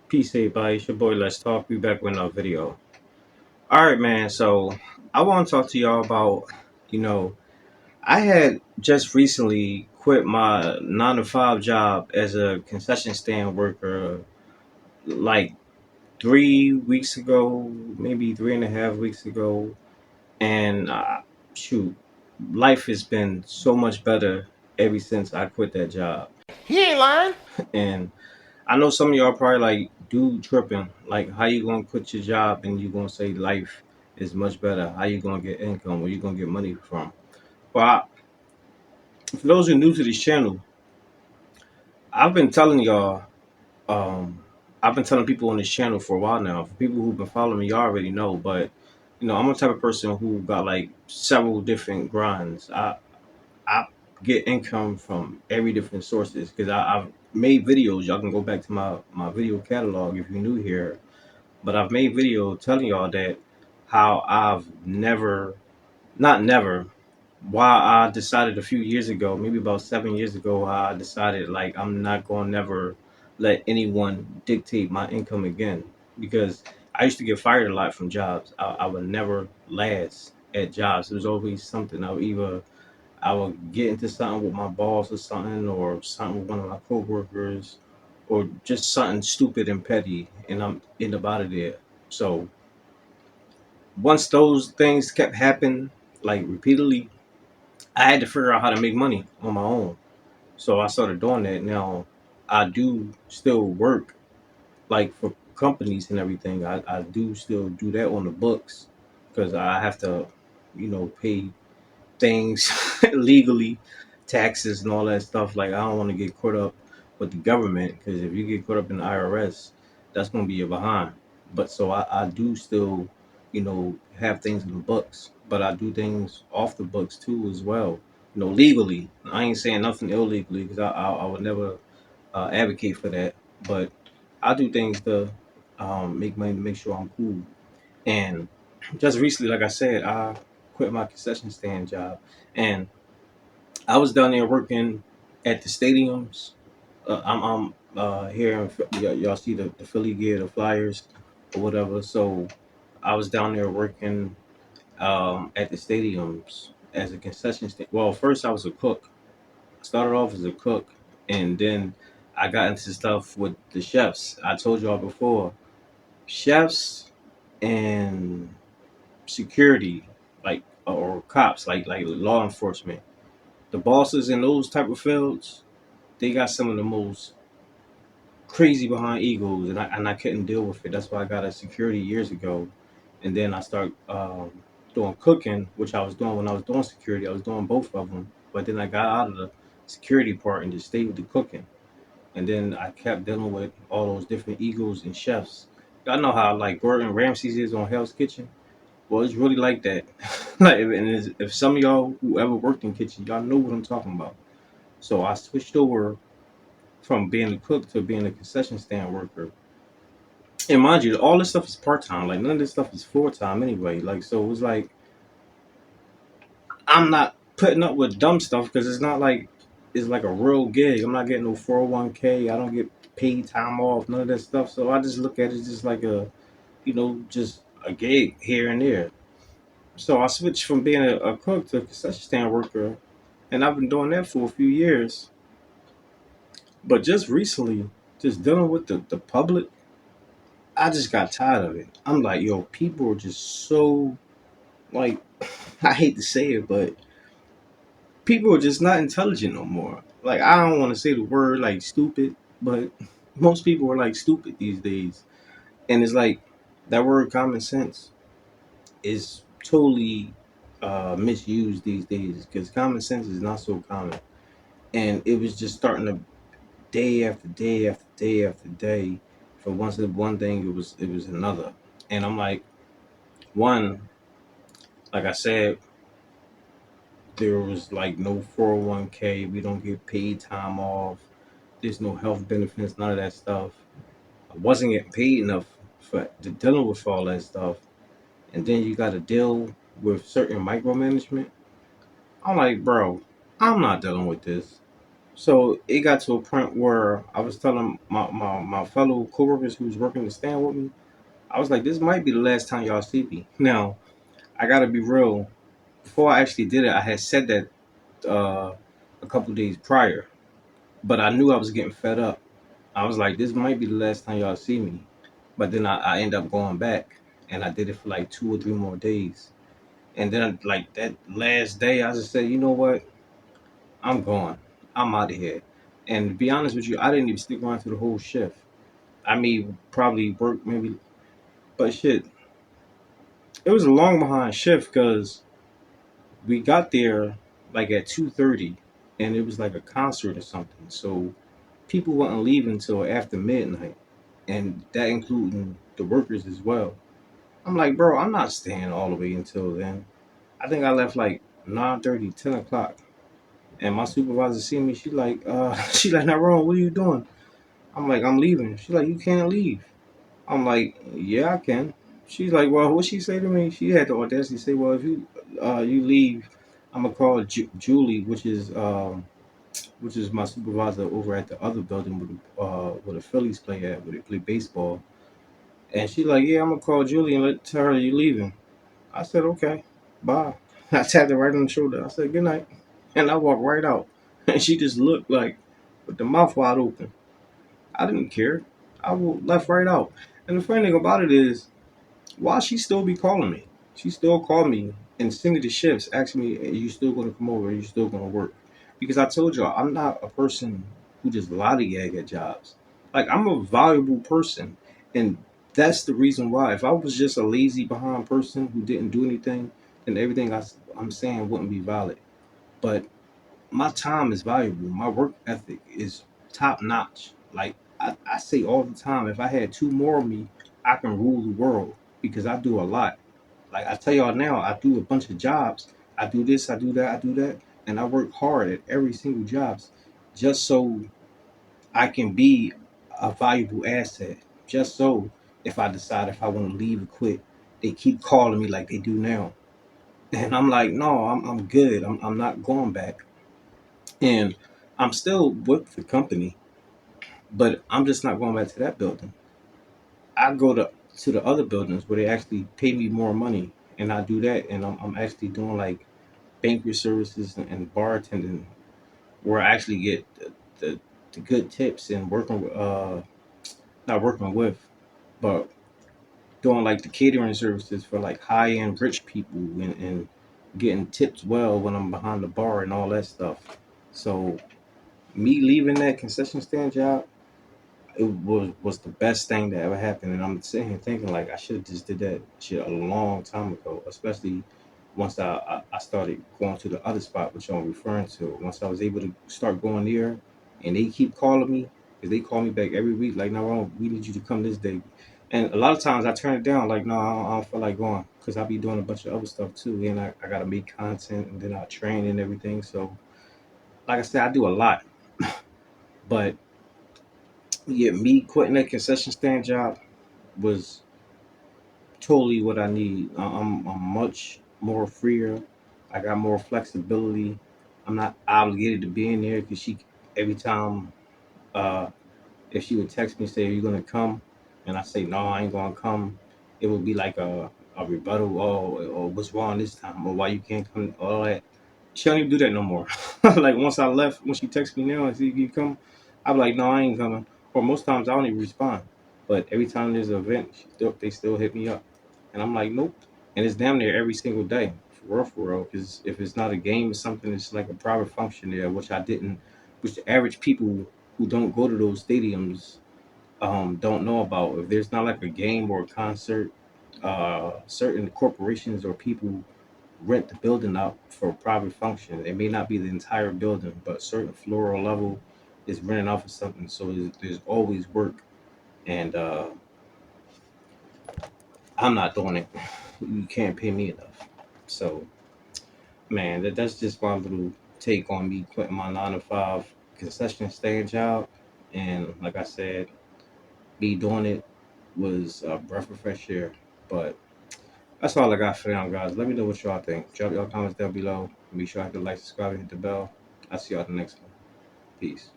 Peace, everybody. It's your boy. Let's talk. We back with another video. All right, man. So I want to talk to y'all about, you know, I had just recently quit my 9 to 5 job as a concession stand worker, like 3 weeks ago, maybe 3.5 weeks ago, and shoot, life has been so much better ever since I quit that job. He ain't lying. And I know some of y'all probably like, dude, tripping. Like, how you gonna quit your job and you gonna say life is much better? How you gonna get income? Where you gonna get money from? Well, for those who are new to this channel, I've been telling y'all, um, I've been telling people on this channel for a while now. For people who've been following me, y'all already know. But I'm a type of person who got like several different grinds. I get income from every different sources because I've made videos. Y'all can go back to my video catalog if you're new here. But I've made video telling y'all that how I've never, not never, why I decided a few years ago, maybe about 7 years ago, I decided like I'm not gonna never let anyone dictate my income again because I used to get fired a lot from jobs. I would never last at jobs. There was always something. I would get into something with my boss or something with one of my coworkers or just something stupid and petty and I'm in about it there. So once those things kept happening like repeatedly, I had to figure out how to make money on my own. So I started doing that. Now I do still work like for companies and everything. I do still do that on the books because I have to, pay things legally, taxes and all that stuff. Like I don't want to get caught up with the government because if you get caught up in the IRS, that's going to be your behind. But so I do still, have things in the books, but I do things off the books too as well. Legally. I ain't saying nothing illegally because I would never advocate for that. But I do things to make money to make sure I'm cool. And just recently, like I said, I quit my concession stand job, and I was down there working at the stadiums. I'm here. Y'all see the Philly gear, the Flyers, or whatever. So I was down there working at the stadiums as a concession stand. Well, first I was a cook. I started off as a cook, and then I got into stuff with the chefs. I told y'all before, chefs and security, like or cops, like law enforcement. The bosses in those type of fields, they got some of the most crazy behind egos, and I couldn't deal with it. That's why I got a security years ago, and then I start doing cooking, which I was doing when I was doing security. I was doing both of them, but then I got out of the security part and just stayed with the cooking. And then I kept dealing with all those different egos and chefs. Y'all know how like Gordon Ramsay's is on Hell's Kitchen. Well, it's really like that. Like, and if some of y'all who ever worked in kitchen, y'all know what I'm talking about. So I switched over from being a cook to being a concession stand worker. And mind you, all this stuff is part time. Like none of this stuff is full time anyway. Like so, it was like I'm not putting up with dumb stuff because it's not like it's like a real gig. I'm not getting no 401k. I don't get paid time off. None of that stuff. So I just look at it just like just a gig here and there. So I switched from being a cook to a concession stand worker, and I've been doing that for a few years. But just recently, just dealing with the public, I just got tired of it. I'm like, yo, people are just so like, I hate to say it, but people are just not intelligent no more. Like, I don't want to say the word like stupid, but most people are like stupid these days, and it's like that word common sense is totally misused these days because common sense is not so common. And it was just starting to day after day after day after day. For once one thing, it was another. And I'm like, one, like I said, there was like no 401k. We don't get paid time off. There's no health benefits, none of that stuff. I wasn't getting paid enough for dealing with all that stuff. And then you got to deal with certain micromanagement. I'm like, bro, I'm not dealing with this. So it got to a point where I was telling my fellow coworkers who was working the stand with me, I was like, this might be the last time y'all see me. Now, I gotta be real. Before I actually did it, I had said that uh, a couple days prior, but I knew I was getting fed up. I was like, this might be the last time y'all see me. But then I end up going back, and I did it for like 2 or 3 more days. And then like that last day, I just said, you know what? I'm gone. I'm out of here. And to be honest with you, I didn't even stick around through the whole shift. I may probably work maybe, but shit, it was a long behind shift because we got there like at 2:30, and it was like a concert or something. So people wouldn't leave until after midnight, and that including the workers as well. I'm like, bro, I'm not staying all the way until then. I think I left like 9:30, 10 o'clock. And my supervisor see me, she like, she like, not wrong, what are you doing? I'm like, I'm leaving. She's like, you can't leave. I'm like, yeah, I can. She's like, well, what she say to me? She had the audacity to say, well, if you leave, I'm gonna call Julie, which is my supervisor over at the other building where the Phillies play at, where they play baseball. And she like, yeah, I'm gonna call Julie and tell her you leaving. I said, okay, bye. I tapped her right on the shoulder. I said, good night, and I walked right out. And she just looked like with the mouth wide open. I didn't care. Left right out. And the funny thing about it is, why she still be calling me? She still called me and send me the shifts, asking me, "Are you still going to come over? Are you still going to work?" Because I told y'all, I'm not a person who just lollygag at jobs. Like I'm a valuable person, and that's the reason why. If I was just a lazy behind person who didn't do anything, then everything I'm saying wouldn't be valid. But my time is valuable. My work ethic is top notch. Like I say all the time, if I had two more of me, I can rule the world because I do a lot. Like I tell y'all now, I do a bunch of jobs. I do this, I do that, I do that, and I work hard at every single jobs just so I can be a valuable asset. Just so if I decide if I want to leave or quit, they keep calling me like they do now. And I'm like, no, I'm good. I'm not going back. And I'm still with the company, but I'm just not going back to that building. I go to the other buildings where they actually pay me more money, and I do that, and I'm actually doing like banquet services and bartending, where I actually get the good tips and working not working with, but doing like the catering services for like high end rich people and getting tips well when I'm behind the bar and all that stuff. So me leaving that concession stand job, it was the best thing that ever happened. And I'm sitting here thinking like I should have just did that shit a long time ago, especially once I started going to the other spot, which I'm referring to. Once I was able to start going there, and they keep calling me because they call me back every week, like, no, we need you to come this day. And a lot of times I turn it down, like, no, I don't feel like going because I'll be doing a bunch of other stuff too. And I got to make content and then I train and everything. So, like I said, I do a lot. But yeah, me quitting that concession stand job was totally what I need. I'm much more freer. I got more flexibility. I'm not obligated to be in there because she every time uh, if she would text me say, "Are you gonna come?" and I say, "No, I ain't gonna come," it would be like a rebuttal. Or what's wrong this time? Or why you can't come? All that. She don't even do that no more. Like once I left, when she texts me now and see you come, I'm like, no, I ain't coming. Or most times I don't even respond. But every time there's an event, they still hit me up, and I'm like, nope. And it's damn near every single day, for real. Because if it's not a game or something, it's like a private function there, which I didn't, which the average people who don't go to those stadiums don't know about. If there's not like a game or a concert, certain corporations or people rent the building out for a private function. It may not be the entire building, but a certain floor or level is rented out for something. So there's always work, and I'm not doing it. You can't pay me enough. So, man, that's just my little take on me quitting my 9 to 5 concession stand job. And like I said, me doing it was a breath of fresh air. But that's all I got for now, guys. Let me know what y'all think. Drop your comments down below. Be sure to like, subscribe, and hit the bell. I'll see y'all at the next one. Peace.